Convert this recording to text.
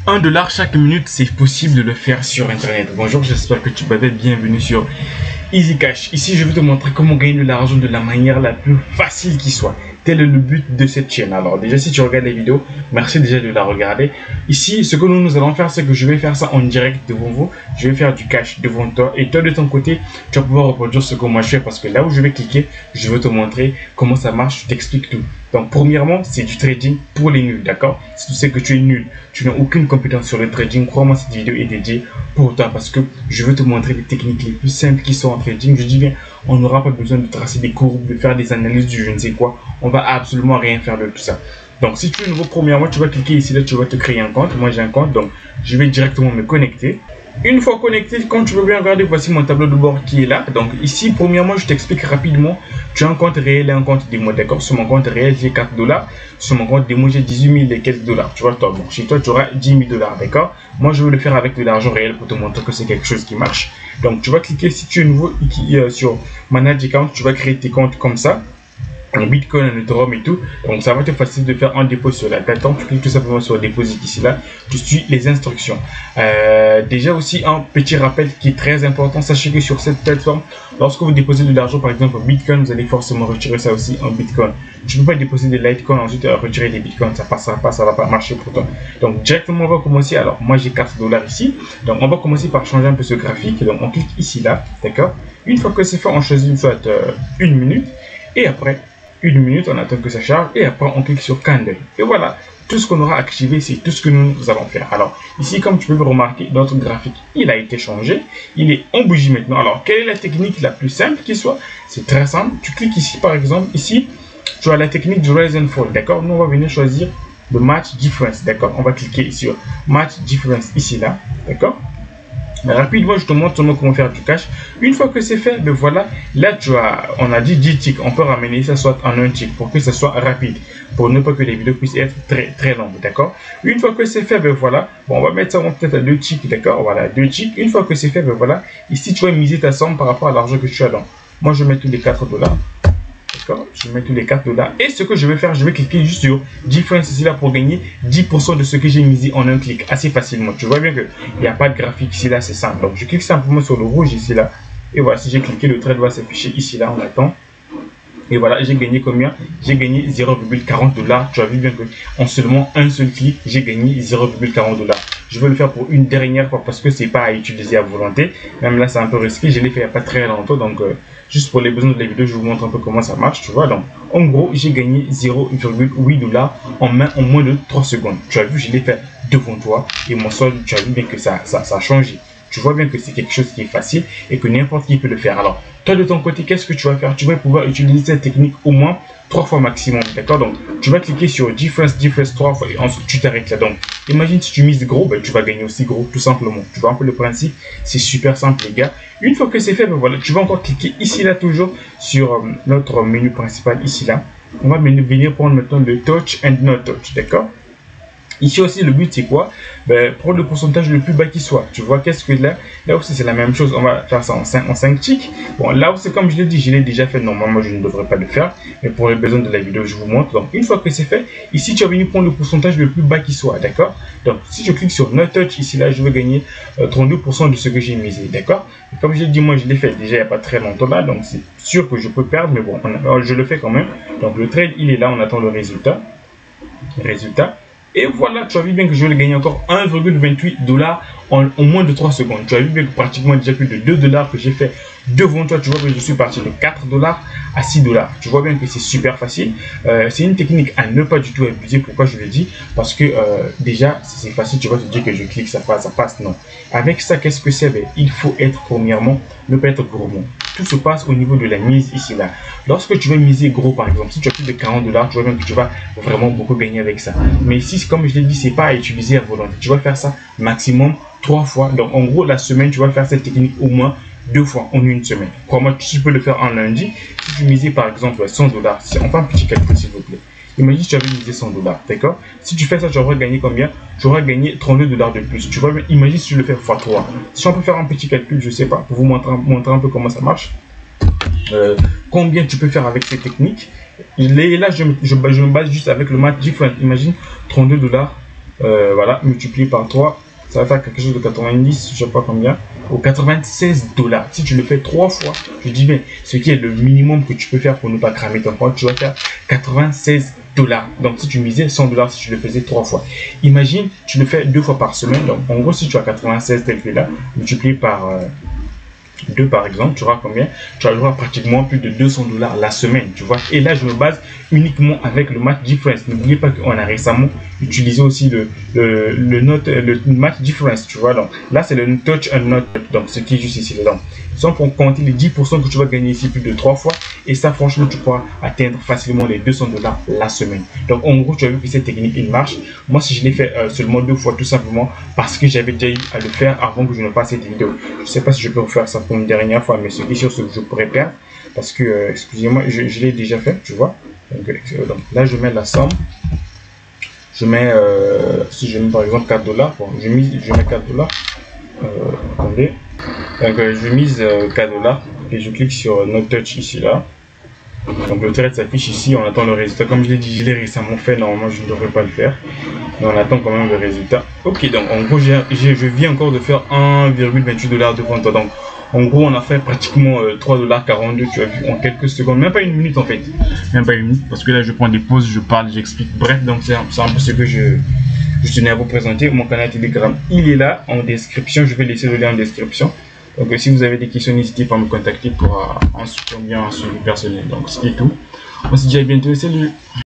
$1 chaque minute, c'est possible de le faire sur internet. Bonjour, j'espère que tu vas bien. Bienvenue sur Easy Cash. Ici, je vais te montrer comment gagner de l'argent de la manière la plus facile qui soit. Tel est le but de cette chaîne. Alors déjà, si tu regardes la vidéo, merci déjà de la regarder. Ici, ce que nous allons faire, c'est que je vais faire ça en direct devant vous. Je vais faire du cash devant toi. Et toi, de ton côté, tu vas pouvoir reproduire ce que moi je fais. Parce que là où je vais cliquer, je vais te montrer comment ça marche. Je t'explique tout. Donc, premièrement, c'est du trading pour les nuls, d'accord? Si tu sais que tu es nul, tu n'as aucune compétence sur le trading, crois-moi, cette vidéo est dédiée pour toi parce que je veux te montrer les techniques les plus simples qui sont en trading. Je dis bien, on n'aura pas besoin de tracer des courbes, de faire des analyses du je ne sais quoi. On va absolument rien faire de tout ça. Donc, si tu es nouveau, premièrement, tu vas cliquer ici, là, tu vas te créer un compte. Moi, j'ai un compte, donc je vais directement me connecter. Une fois connecté, quand tu veux bien regarder, voici mon tableau de bord qui est là. Donc ici, premièrement, je t'explique rapidement. Tu as un compte réel et un compte démo, d'accord? Sur mon compte réel, j'ai $4. Sur mon compte démo, j'ai 18 000 et quelques dollars. Tu vois, toi, bon, chez toi, tu auras 10 000 $, d'accord? Moi, je veux le faire avec de l'argent réel pour te montrer que c'est quelque chose qui marche. Donc, tu vas cliquer, si tu es nouveau sur Manage Account, tu vas créer tes comptes comme ça. En Bitcoin, en Ethereum et tout. Donc ça va te faciliter de faire un dépôt sur la plateforme. Tu cliques tout simplement sur Deposit ici là. Tu suis les instructions. Déjà aussi un petit rappel qui est très important. Sachez que sur cette plateforme, lorsque vous déposez de l'argent par exemple en Bitcoin, vous allez forcément retirer ça aussi en Bitcoin. Tu ne peux pas déposer des Litecoin ensuite retirer des Bitcoins. Ça passera pas, ça va pas marcher pour toi. Donc directement on va commencer. Alors moi j'ai $4 ici. Donc on va commencer par changer un peu ce graphique. Donc on clique ici là. D'accord. Une fois que c'est fait, on choisit soit 1 minute. Et après 1 minute, on attend que ça charge et après on clique sur Candle. Et voilà, tout ce qu'on aura activé, c'est tout ce que nous allons faire. Alors ici, comme tu peux remarquer, notre graphique, il a été changé. Il est en bougie maintenant. Alors, quelle est la technique la plus simple qui soit? C'est très simple. Tu cliques ici, par exemple, ici, tu as la technique du Rise and Fall. D'accord? Nous, on va venir choisir le Match Difference. D'accord? On va cliquer sur Match Difference ici, là. D'accord? Rapidement, je te montre comment faire du cash. Une fois que c'est fait, ben voilà, là on a dit 10 ticks. On peut ramener ça soit en un tick pour que ça soit rapide, pour ne pas que les vidéos puissent être très longues, d'accord? Une fois que c'est fait, ben voilà, bon, on va mettre ça peut-être à 2 ticks, d'accord? Voilà, 2 ticks. Une fois que c'est fait, ben voilà, ici tu vas miser ta somme par rapport à l'argent que tu as. Donc, moi je mets tous les $4. Je mets tous les $4 et ce que je vais faire, je vais cliquer juste sur Difference ici là pour gagner 10% de ce que j'ai misé en un clic assez facilement. Tu vois bien que il n'y a pas de graphique ici là, c'est simple. Donc je clique simplement sur le rouge ici là et voilà, si j'ai cliqué, le trade va s'afficher ici là, on attend. Et voilà, j'ai gagné combien? J'ai gagné $0,40. Tu as vu bien que en seulement un seul clic, j'ai gagné $0,40. Je vais le faire pour une dernière fois parce que c'est pas à utiliser à volonté. Même là, c'est un peu risqué. Je l'ai fait il n'y a pas très longtemps. Donc, juste pour les besoins de la vidéo, je vous montre un peu comment ça marche. Tu vois, donc, en gros, j'ai gagné $0,8 en moins de 3 secondes. Tu as vu, je l'ai fait devant toi. Et mon solde, tu as vu bien que ça a changé. Tu vois bien que c'est quelque chose qui est facile et que n'importe qui peut le faire. Alors, toi de ton côté, qu'est-ce que tu vas faire? Tu vas pouvoir utiliser cette technique au moins 3 fois maximum, d'accord? Donc, tu vas cliquer sur Difference 3 fois et ensuite tu t'arrêtes là. Donc, imagine si tu mises gros, ben, tu vas gagner aussi gros, tout simplement. Tu vois un peu le principe? C'est super simple, les gars. Une fois que c'est fait, ben voilà, tu vas encore cliquer ici, là, toujours sur notre menu principal, ici, là. On va venir prendre maintenant le Touch and Not Touch, d'accord? Ici aussi, le but, c'est quoi? Ben, prendre le pourcentage le plus bas qui soit. Tu vois, qu'est-ce que là aussi, c'est la même chose. On va faire ça en 5 ticks. Bon, là aussi, comme je l'ai dit, je l'ai déjà fait. Normalement, je ne devrais pas le faire. Mais pour les besoins de la vidéo, je vous montre. Donc, une fois que c'est fait, ici, tu vas venir prendre le pourcentage le plus bas qui soit. D'accord? Donc, si je clique sur No Touch, ici, là, je vais gagner 32% de ce que j'ai misé. D'accord? Comme je l'ai dit, moi, je l'ai fait déjà il n'y a pas très longtemps là. Donc, c'est sûr que je peux perdre. Mais bon, je le fais quand même. Donc, le trade, il est là. On attend le résultat. Et voilà, tu as vu bien que je vais gagner encore $1,28 en moins de 3 secondes. Tu as vu bien que pratiquement déjà plus de $2 que j'ai fait devant toi. Tu vois que je suis parti de $4 à $6. Tu vois bien que c'est super facile. C'est une technique à ne pas du tout abuser. Pourquoi je le dis? Parce que déjà, c'est facile. Tu vas te dire que je clique, ça passe. Non. Avec ça, qu'est-ce que c'est? Il faut être premièrement, ne pas être gourmand. Tout se passe au niveau de la mise ici là. Lorsque tu veux miser gros par exemple, si tu as plus de $40, tu vois bien que tu vas vraiment beaucoup gagner avec ça. Mais ici, comme je l'ai dit, c'est pas à utiliser à volonté. Tu vas faire ça maximum 3 fois. Donc en gros, la semaine, tu vas faire cette technique au moins 2 fois en une semaine. Crois-moi, tu peux le faire en lundi. Si tu misais par exemple $100, on fait un petit calcul s'il vous plaît. Imagine si tu avais misé $100, d'accord? Si tu fais ça, tu auras gagné combien? Tu auras gagné $32 de plus. Tu vois, imagine si tu le fais x3. Si on peut faire un petit calcul, je sais pas, pour vous montrer un peu comment ça marche. Combien tu peux faire avec ces techniques. Là, je me base juste avec le match different. Imagine $32 voilà, multiplié par 3, ça va faire quelque chose de 90, je sais pas combien, ou 96 dollars. Si tu le fais 3 fois, je dis bien, ce qui est le minimum que tu peux faire pour ne pas cramer ton compte, tu vas faire 96 dollars. Donc, si tu misais 100 dollars, si tu le faisais 3 fois. Imagine, tu le fais 2 fois par semaine. Donc, en gros, si tu as 96 tel que là, multiplié par 2 par exemple, tu auras combien? Tu auras pratiquement plus de 200 dollars la semaine, tu vois. Et là, je me base uniquement avec le match difference. N'oubliez pas qu'on a récemment utilisé aussi le match difference, tu vois. Donc là, c'est le touch and not touch, donc ce qui est juste ici dedans. Sans pour compter les 10% que tu vas gagner ici plus de 3 fois. Et ça, franchement, tu pourras atteindre facilement les 200 dollars la semaine. Donc en gros, tu as vu que cette technique, il marche. Moi, si je l'ai fait seulement 2 fois, tout simplement parce que j'avais déjà eu à le faire avant que je ne fasse cette vidéo. Je ne sais pas si je peux refaire ça pour une dernière fois, mais ce qui est sûr, c'est que je pourrais perdre. Parce que, excusez-moi, je l'ai déjà fait, tu vois. Donc là, je mets la somme. Je mets, si je mets par exemple 4 dollars, bon, je mets 4 dollars. Attendez. Donc je mise 4 dollars et je clique sur No Touch ici là. Donc le trade s'affiche ici, on attend le résultat. Comme je l'ai dit, je l'ai récemment fait, normalement je ne devrais pas le faire. Mais on attend quand même le résultat. Ok, donc en gros, je viens encore de faire 1,28 dollars de vente. Donc en gros, on a fait pratiquement 3,42 $, tu as vu, en quelques secondes. Même pas une minute en fait. Même pas une minute, parce que là je prends des pauses, je parle, j'explique. Bref, donc c'est un peu ce que je tenais à vous présenter. Mon canal Telegram, il est là en description. Je vais laisser le lien en description. Donc si vous avez des questions, n'hésitez pas à me contacter pour un suivi bien, un suivi personnel. Donc c'est tout. On se dit à bientôt et salut.